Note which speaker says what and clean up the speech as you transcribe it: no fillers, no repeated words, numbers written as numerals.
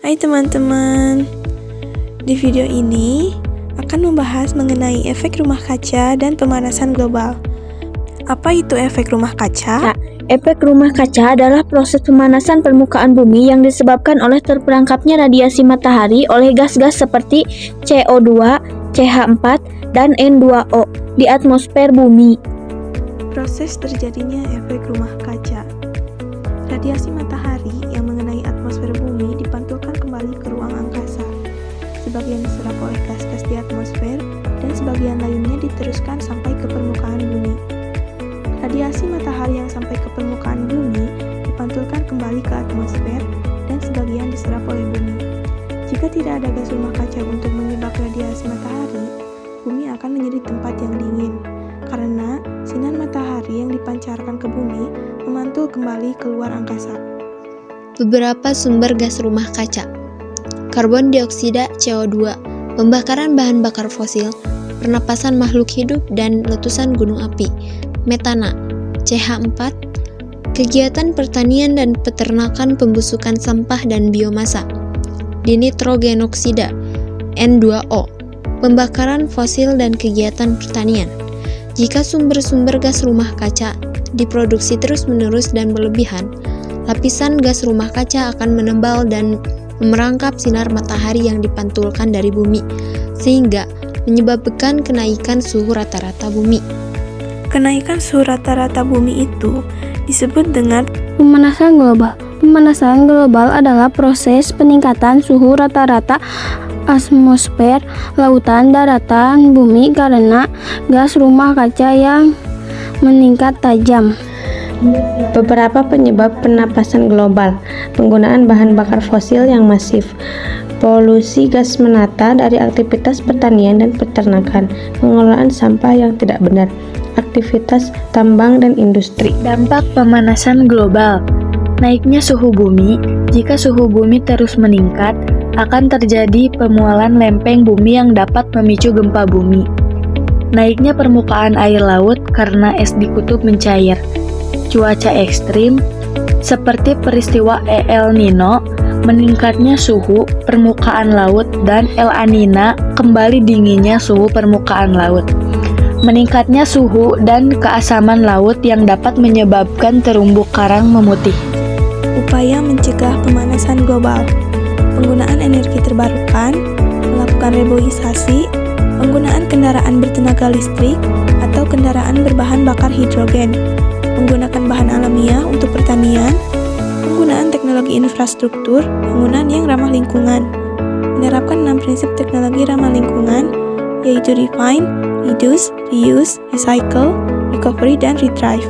Speaker 1: Hai teman-teman, di video ini akan membahas mengenai efek rumah kaca dan pemanasan global. Apa itu efek rumah kaca?
Speaker 2: Efek rumah kaca adalah proses pemanasan permukaan bumi yang disebabkan oleh terperangkapnya radiasi matahari oleh gas-gas seperti CO2, CH4, dan N2O di atmosfer bumi.
Speaker 1: Proses terjadinya efek rumah kaca. Radiasi matahari yang mengenai atmosfer bumi dipantulkan kembali ke ruang angkasa. Sebagian diserap oleh gas-gas di atmosfer dan sebagian lainnya diteruskan sampai ke permukaan bumi. Radiasi matahari yang sampai ke permukaan bumi dipantulkan kembali ke atmosfer dan sebagian diserap oleh bumi. Jika tidak ada gas rumah kaca untuk menyebab radiasi matahari, bumi akan menjadi tempat yang dingin, karena sinar matahari yang dipancarkan ke bumi memantul kembali keluar angkasa.
Speaker 3: Beberapa sumber gas rumah kaca: karbon dioksida, CO2, pembakaran bahan bakar fosil, pernapasan makhluk hidup dan letusan gunung api, metana, CH4, kegiatan pertanian dan peternakan, pembusukan sampah dan biomasa, dinitrogenoksida, N2O, pembakaran fosil dan kegiatan pertanian. Jika sumber-sumber gas rumah kaca diproduksi terus-menerus dan berlebihan, lapisan gas rumah kaca akan menebal dan merangkap sinar matahari yang dipantulkan dari bumi, sehingga menyebabkan kenaikan suhu rata-rata bumi.
Speaker 1: Kenaikan suhu rata-rata bumi itu disebut dengan
Speaker 2: Pemanasan global. Pemanasan global adalah proses peningkatan suhu rata-rata atmosfer, lautan, daratan, bumi karena gas rumah kaca yang meningkat tajam.
Speaker 4: Beberapa penyebab penapasan global: penggunaan bahan bakar fosil yang masif, polusi gas menata dari aktivitas pertanian dan peternakan, pengelolaan sampah yang tidak benar, aktivitas tambang dan industri.
Speaker 2: Dampak pemanasan global: naiknya suhu bumi. Jika suhu bumi terus meningkat, akan terjadi pemualan lempeng bumi yang dapat memicu gempa bumi. Naiknya permukaan air laut karena es di kutub mencair. Cuaca ekstrim seperti peristiwa El Nino, meningkatnya suhu permukaan laut, dan La Nina, kembali dinginnya suhu permukaan laut. Meningkatnya suhu dan keasaman laut yang dapat menyebabkan terumbu karang memutih.
Speaker 1: upaya mencegah pemanasan global, penggunaan energi terbarukan, melakukan reboisasi, penggunaan kendaraan bertenaga listrik atau kendaraan berbahan bakar hidrogen, menggunakan bahan alamiah untuk pertanian, penggunaan teknologi infrastruktur bangunan yang ramah lingkungan, menerapkan 6 prinsip teknologi ramah lingkungan, yaitu refine, reduce, reuse, recycle, recovery, dan retrieve.